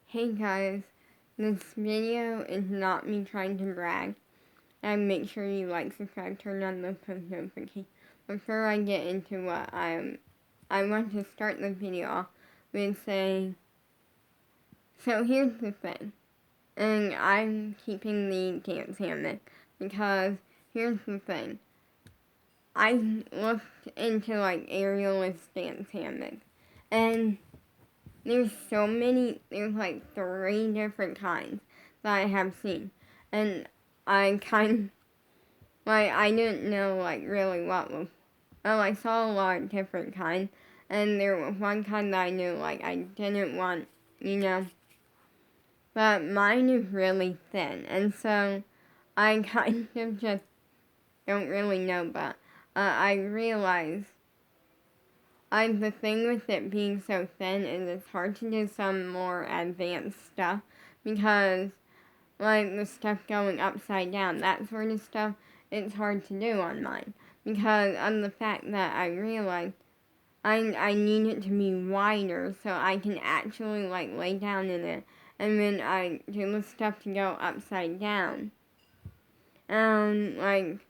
Hey guys, this video is not me trying to brag. And make sure you like, subscribe, turn on the post notification. Before I get into what I want to start the video off with saying, so here's the thing, and I'm keeping the dance hammock because here's the thing. I looked into like aerialist dance hammocks, and there's like 3 different kinds that I have seen. And I I didn't know, like, really what was, I saw a lot of different kinds. And there was one kind that I knew, like, I didn't want, you know. But mine is really thin. And so I kind of just don't really know, but I realized the thing with it being so thin is it's hard to do some more advanced stuff because, like, the stuff going upside down, that sort of stuff, it's hard to do on mine because of the fact that I realized I need it to be wider so I can actually, like, lay down in it, and then I do the stuff to go upside down. Like,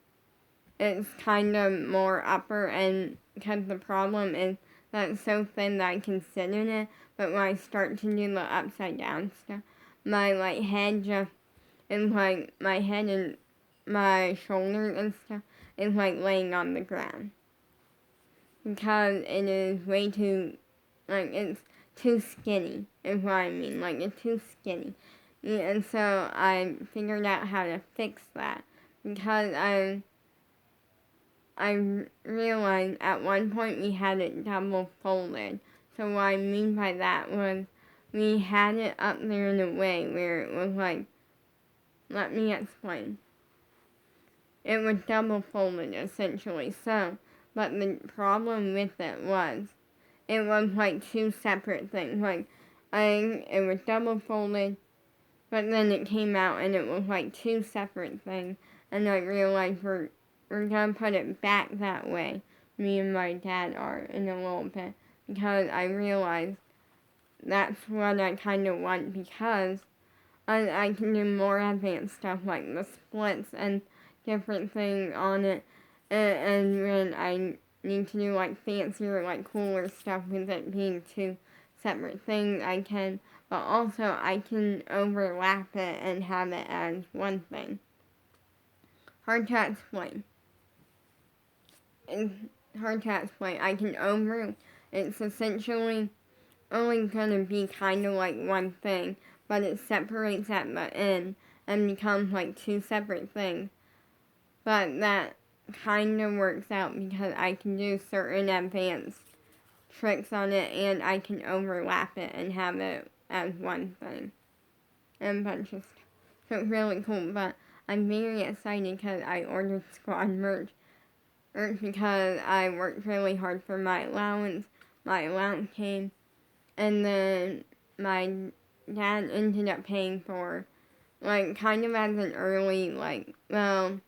it's kind of more upper, and because the problem is that it's so thin that I can sit in it, but when I start to do the upside down stuff, my, like, head just is, like, my head and my shoulders and stuff is, like, laying on the ground. Because it is way too, like, it's too skinny, is what I mean. Like, it's too skinny. And so I figured out how to fix that. Because I realized at one point we had it double folded. So what I mean by that was we had it up there in a way where it was like, let me explain. It was double folded essentially, so, but the problem with it was like 2 separate things. Like, it was double folded, but then it came out and it was like 2 separate things. And I realized we're gonna put it back that way. Me and my dad are in a little bit, because I realized that's what I kind of want, because I can do more advanced stuff like the splits and different things on it, and when I need to do like fancier, like cooler stuff with it being 2 separate things, I can, but also I can overlap it and have it as one thing. Hard to explain. It's hard to explain. It's essentially only gonna be kind of like one thing, but it separates at the end and becomes like 2 separate things. But that kind of works out because I can do certain advanced tricks on it, and I can overlap it and have it as one thing. And a bunch of stuff. So it's really cool, but I'm very excited because I ordered squad merch because I worked really hard for my allowance. My allowance came, and then my dad ended up paying for, like, kind of as an early, like, well,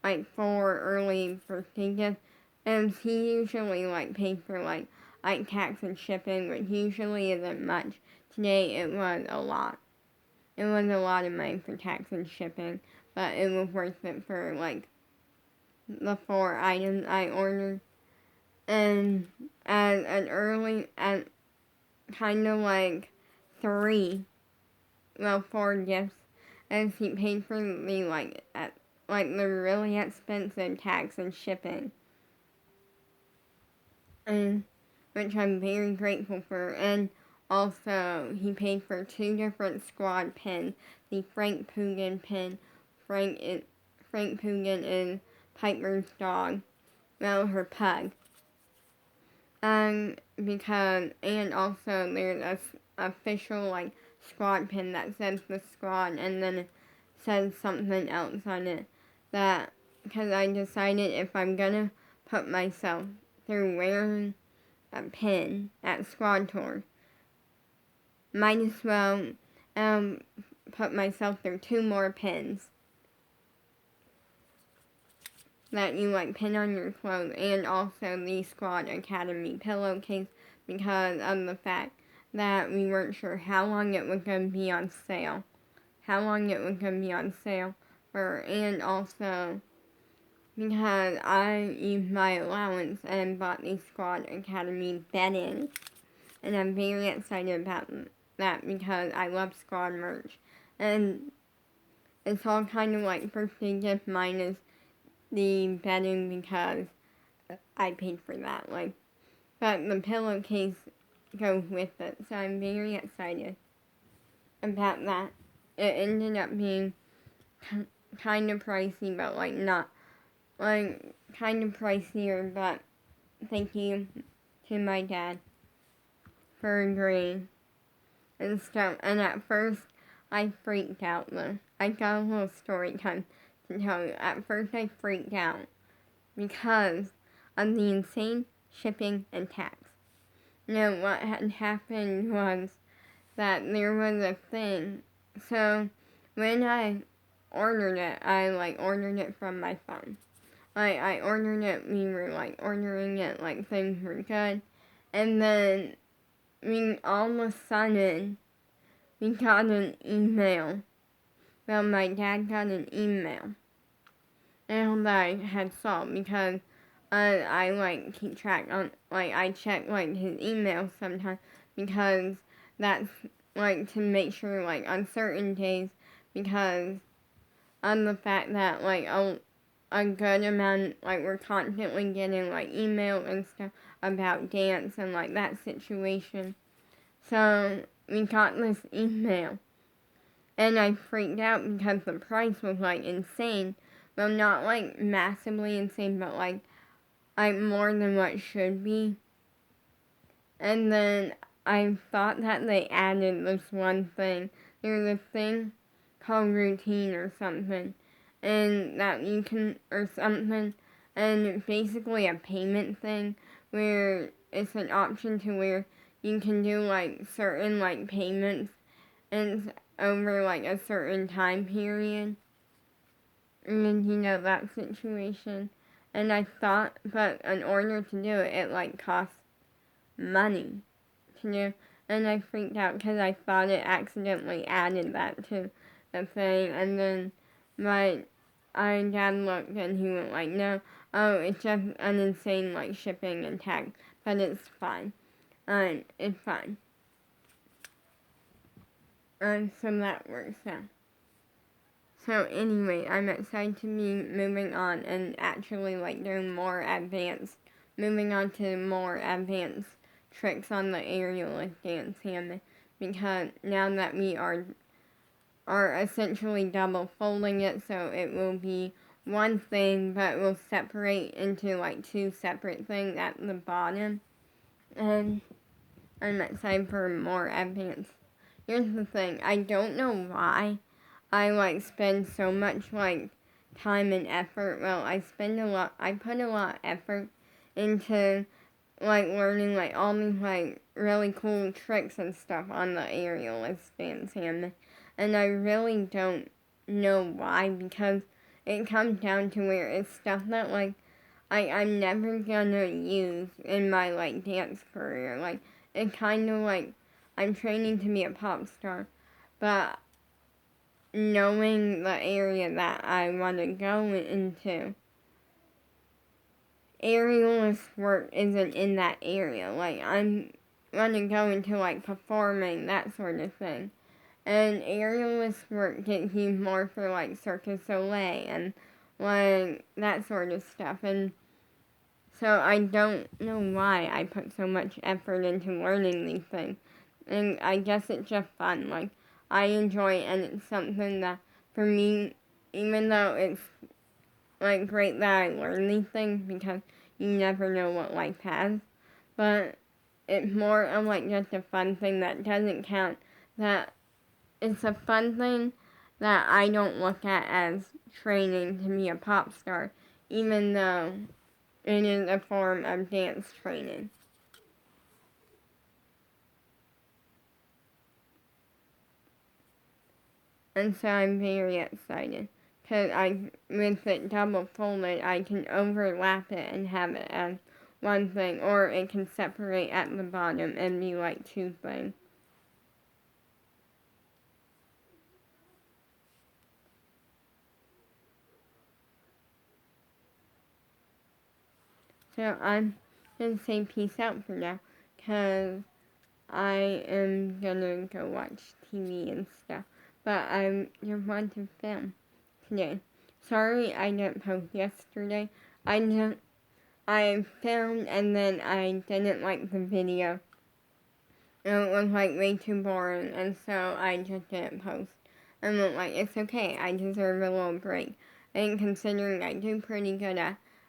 like, for early birthday gift, and he usually, like, paid for, like, tax and shipping, which usually isn't much. Today it was a lot. It was a lot of money for tax and shipping, but it was worth it for, like, the 4 items I ordered. And at kind of like 4 gifts, as he paid for the, the really expensive tax and shipping. And, which I'm very grateful for. And also, he paid for 2 different squad pins. The Frank Pugin pin. Frank Pugin is Piper's dog. Well, her pug. And also there's a official, like, squad pin that says the squad, and then it says something else on it. That, because I decided if I'm gonna put myself through wearing a pin at squad tour, might as well put myself through 2 more pins that you, like, pin on your clothes, and also the Squad Academy pillowcase, because of the fact that we weren't sure how long it was going to be on sale. And also because I used my allowance and bought these Squad Academy bedding. And I'm very excited about that because I love Squad merch. And it's all kind of like birthday gift minus the bedding because I paid for that. But the pillowcase goes with it. So I'm very excited about that. It ended up being kind of pricey, but not kind of pricier, but thank you to my dad for agreeing and stuff. And at first, I freaked out though. I got a little story time to tell you. At first, I freaked out because of the insane shipping and tax. Now, what had happened was that there was a thing. So, when I ordered it, I ordered it from my phone. I ordered it, we were ordering it things were good. And then all of a sudden we got an email. Well, my dad got an email. And I had saw because I keep track on I check his email sometimes because that's to make sure on certain days because on the fact that a good amount, we're constantly getting, email and stuff about dance and, that situation. So, we got this email, and I freaked out because the price was, insane. Well, not, massively insane, but, more than what should be. And then I thought that they added this one thing. There's a thing called routine or something. And that you can, or something, and it's basically a payment thing where it's an option to where you can do certain payments and over a certain time period. And that situation. And I thought, but in order to do it, it costs money to do. And I freaked out because I thought it accidentally added that to the thing. And then my dad looked and he went no, oh, it's just an insane shipping and tax, but it's fine. It's fine. So that works out. So anyway, I'm excited to be moving on and actually doing moving on to more advanced tricks on the aerialist dance hammock because now that we are essentially double folding it, so it will be one thing, but it will separate into two separate things at the bottom. And I'm excited for more advanced. Here's the thing, I don't know why I spend so much time and effort. Well, I put a lot of effort into learning all these really cool tricks and stuff on the aerialist dance hammock. And I really don't know why because it comes down to where it's stuff that I'm never gonna use in my dance career. It's kind of I'm training to be a pop star, but knowing the area that I want to go into, aerialist work isn't in that area. I'm want to go into performing, that sort of thing. And aerialist work gets used more for Cirque du Soleil and that sort of stuff. And so I don't know why I put so much effort into learning these things. And I guess it's just fun. I enjoy it and it's something that for me, even though it's great that I learn these things because you never know what life has, but it's more of just a fun thing that doesn't count, that it's a fun thing that I don't look at as training to be a pop star, even though it is a form of dance training. And so I'm very excited, because with it double folded, I can overlap it and have it as one thing, or it can separate at the bottom and be two things. So I'm gonna say peace out for now, cause I am gonna go watch TV and stuff. But I just want to film today. Sorry I didn't post yesterday. I filmed and then I didn't like the video. It was like way too boring, and so I just didn't post. And I'm like, it's okay, I deserve a little break. And considering I do pretty good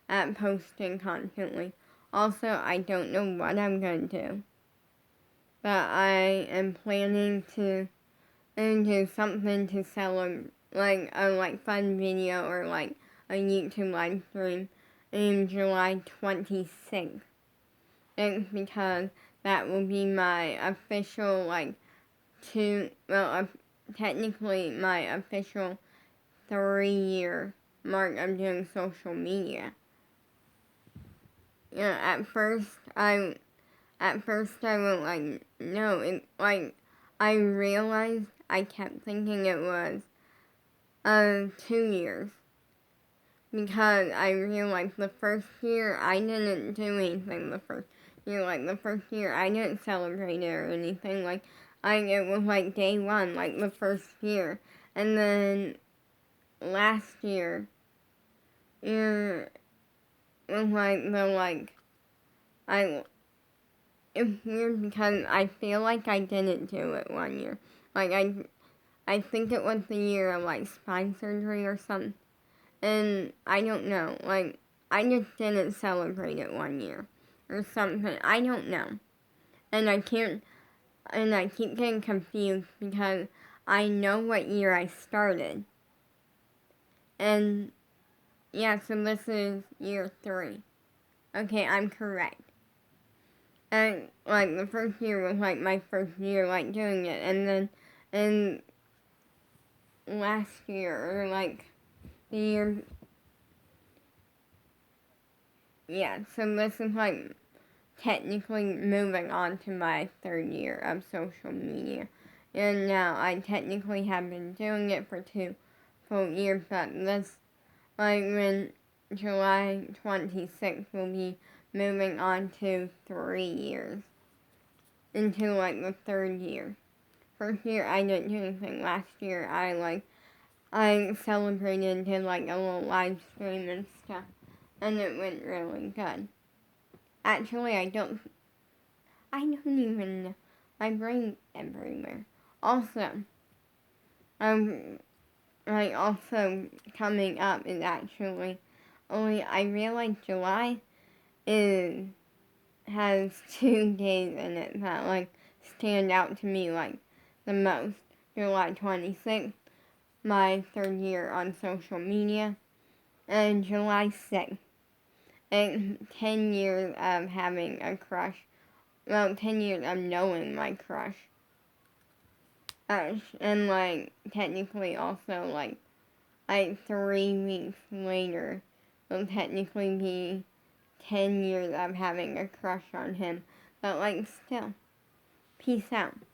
at posting constantly. Also, I don't know what I'm gonna do. But I am planning to do something to celebrate, like a fun video or like a YouTube live stream in July 26th. It's because that will be my official technically my official 3-year mark of doing social media. You know, at first I was like, no, I realized I kept thinking it was 2 years. Because I realized the first year I didn't do anything the first year. Like the first year I didn't celebrate it or anything. It was like day one, like the first year. And then last year, it was it's weird because I feel like I didn't do it one year. Like I think it was the year of like spine surgery or something. And I don't know, I just didn't celebrate it one year or something. I don't know. And I keep getting confused because I know what year I started. And yeah, so this is year 3. Okay, I'm correct. And the first year was my first year doing it, and then and last year or the year, yeah, so this is technically moving on to my 3rd year of social media. And now I technically have been doing it for 2 full years, but this, when July 26th will be moving on to 3 years. Into the 3rd year. First year I didn't do anything. Last year I celebrated and did a little live stream and stuff. And it went really good. Actually, I don't even know. My brain's everywhere. Also, also coming up is actually, only I realized July has 2 days in it that stand out to me the most. July 26th, my 3rd year on social media, and July 6th. And 10 years of having a crush. Well, 10 years of knowing my crush. And technically also 3 weeks later will technically be 10 years of having a crush on him. But still, peace out.